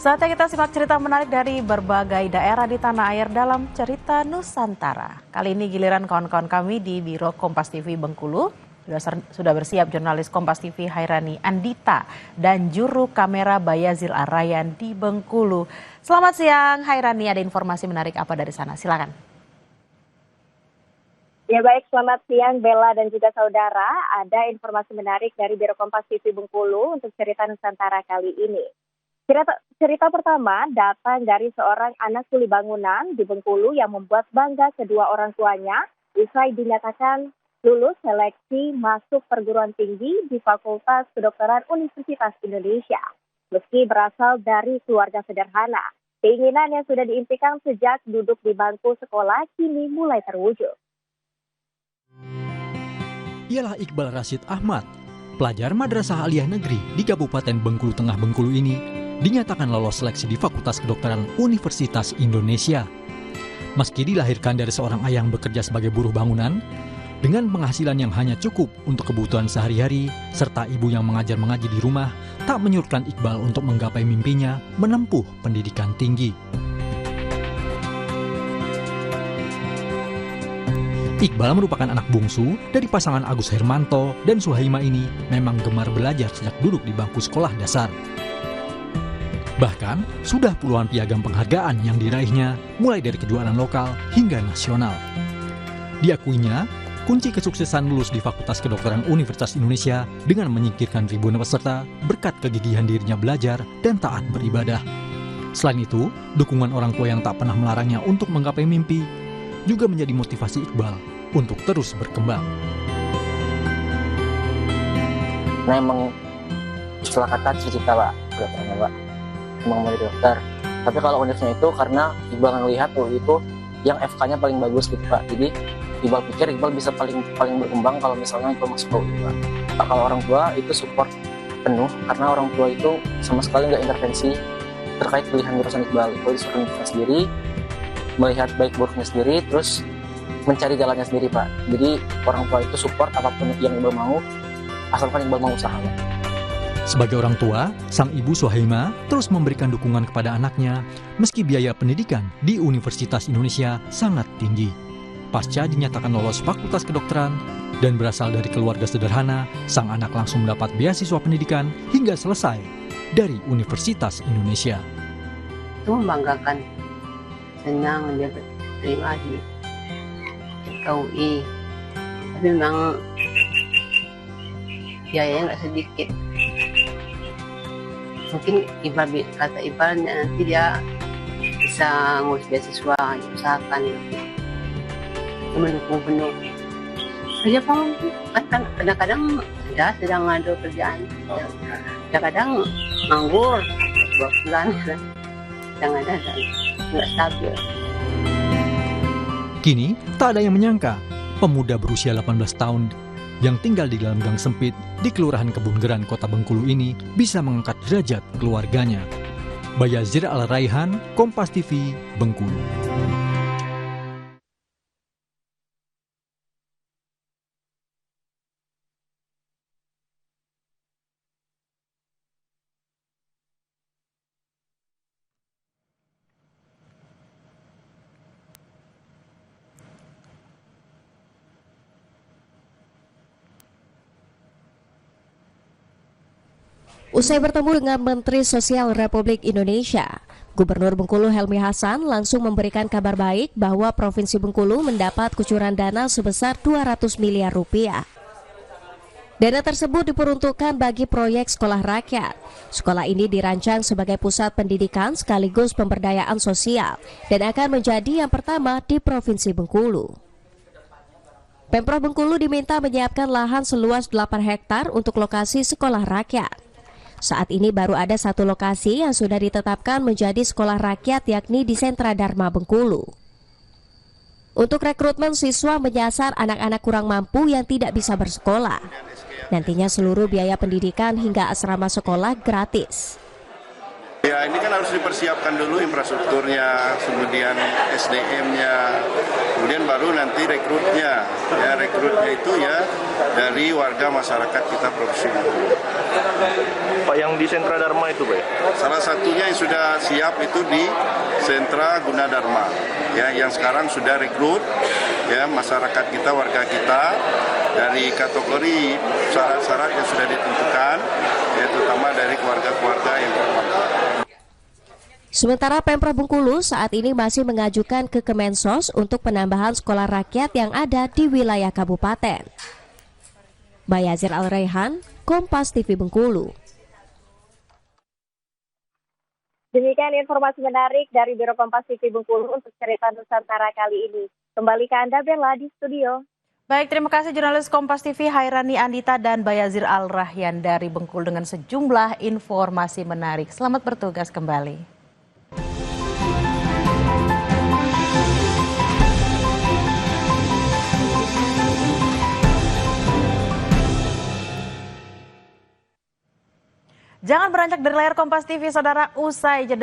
Saatnya kita simak cerita menarik dari berbagai daerah di tanah air dalam Cerita Nusantara. Kali ini giliran kawan-kawan kami di Biro Kompas TV Bengkulu. Sudah bersiap jurnalis Kompas TV Hairani Andita dan juru kamera Bayazil Arayan di Bengkulu. Selamat siang Hairani, ada informasi menarik apa dari sana? Silakan. Ya baik, selamat siang Bella dan juga saudara. Ada informasi menarik dari Biro Kompas TV Bengkulu untuk Cerita Nusantara kali ini. Cerita pertama datang dari seorang anak kuli bangunan di Bengkulu yang membuat bangga kedua orang tuanya usai dinyatakan lulus seleksi masuk perguruan tinggi di Fakultas Kedokteran Universitas Indonesia. Meski berasal dari keluarga sederhana, keinginan yang sudah diimpikan sejak duduk di bangku sekolah kini mulai terwujud. Ialah Iqbal Rashid Ahmad, pelajar Madrasah Aliyah Negeri di Kabupaten Bengkulu Tengah Bengkulu ini dinyatakan lolos seleksi di Fakultas Kedokteran Universitas Indonesia. Meski dilahirkan dari seorang ayah yang bekerja sebagai buruh bangunan, dengan penghasilan yang hanya cukup untuk kebutuhan sehari-hari, serta ibu yang mengajar-mengaji di rumah, tak menyurutkan Iqbal untuk menggapai mimpinya menempuh pendidikan tinggi. Iqbal merupakan anak bungsu dari pasangan Agus Hermanto dan Suhaima ini memang gemar belajar sejak duduk di bangku sekolah dasar. Bahkan, sudah puluhan piagam penghargaan yang diraihnya, mulai dari kejuaraan lokal hingga nasional. Diakuinya, kunci kesuksesan lulus di Fakultas Kedokteran Universitas Indonesia dengan menyingkirkan ribuan peserta berkat kegigihan dirinya belajar dan taat beribadah. Selain itu, dukungan orang tua yang tak pernah melarangnya untuk menggapai mimpi juga menjadi motivasi Iqbal untuk terus berkembang. Memang istilah kata cita-cita Pak, kedokterannya Pak. Emang mau jadi dokter. Tapi kalau uniknya itu karena Iqbal ngelihat waktu itu yang FK-nya paling bagus gitu Pak. Jadi Iqbal pikir Iqbal bisa paling berkembang kalau misalnya Iqbal masuk ke UI Pak. Kalau orang tua itu support penuh karena orang tua itu sama sekali nggak intervensi terkait pilihan jurusan Iqbal. Iqbal disuruh sendiri, melihat baik buruknya sendiri, terus mencari jalannya sendiri Pak. Jadi orang tua itu support apapun yang Iqbal mau, asalkan Iqbal mau usaha. Sebagai orang tua, sang ibu Suhaima terus memberikan dukungan kepada anaknya meski biaya pendidikan di Universitas Indonesia sangat tinggi. Pasca dinyatakan lolos Fakultas Kedokteran dan berasal dari keluarga sederhana, sang anak langsung mendapat beasiswa pendidikan hingga selesai dari Universitas Indonesia. Itu membanggakan, senang dia terima di UI, tapi memang biayanya nggak sedikit. Mungkin kata Iqbal nanti dia bisa ngurus beasiswa, usahakan gitu. Mendukung penuh. Kerja kan kadang-kadang sedang ada kerjaan, kadang-kadang nganggur 2 bulan, kadang-kadang nggak stabil. Kini tak ada yang menyangka pemuda berusia 18 tahun yang tinggal di dalam gang sempit di Kelurahan Kebun-Geran, Kota Bengkulu ini bisa mengangkat derajat keluarganya. Bayazil Arayan, Kompas TV, Bengkulu. Usai bertemu dengan Menteri Sosial Republik Indonesia, Gubernur Bengkulu Helmi Hasan langsung memberikan kabar baik bahwa Provinsi Bengkulu mendapat kucuran dana sebesar 200 miliar rupiah. Dana tersebut diperuntukkan bagi proyek sekolah rakyat. Sekolah ini dirancang sebagai pusat pendidikan sekaligus pemberdayaan sosial dan akan menjadi yang pertama di Provinsi Bengkulu. Pemprov Bengkulu diminta menyiapkan lahan seluas 8 hektar untuk lokasi sekolah rakyat. Saat ini baru ada 1 lokasi yang sudah ditetapkan menjadi sekolah rakyat, yakni di Sentra Dharma Bengkulu. Untuk rekrutmen siswa menyasar anak-anak kurang mampu yang tidak bisa bersekolah. Nantinya seluruh biaya pendidikan hingga asrama sekolah gratis. Ya, ini kan harus dipersiapkan dulu infrastrukturnya, kemudian SDM-nya, kemudian baru nanti rekrutnya. Ya, rekrutnya itu ya dari warga masyarakat kita Provinsi Bengkulu. Pak, yang di Sentra Dharma itu, Pak? Salah satunya yang sudah siap itu di Sentra Gunadarma, ya, yang sekarang sudah rekrut ya masyarakat kita, warga kita dari kategori syarat-syarat yang sudah ditentukan, ya, terutama dari keluarga-keluarga yang bermampuan. Sementara Pemprov Bengkulu saat ini masih mengajukan ke Kemensos untuk penambahan sekolah rakyat yang ada di wilayah kabupaten. Bayazir Al-Raihan, Kompas TV Bengkulu. Demikian informasi menarik dari Biro Kompas TV Bengkulu untuk cerita Nusantara kali ini. Kembali ke Anda, Bella, di studio. Baik, terima kasih jurnalis Kompas TV Hairani Andita dan Bayazir Al-Rahyan dari Bengkulu dengan sejumlah informasi menarik. Selamat bertugas kembali. Jangan beranjak dari layar Kompas TV, saudara, usai jeda.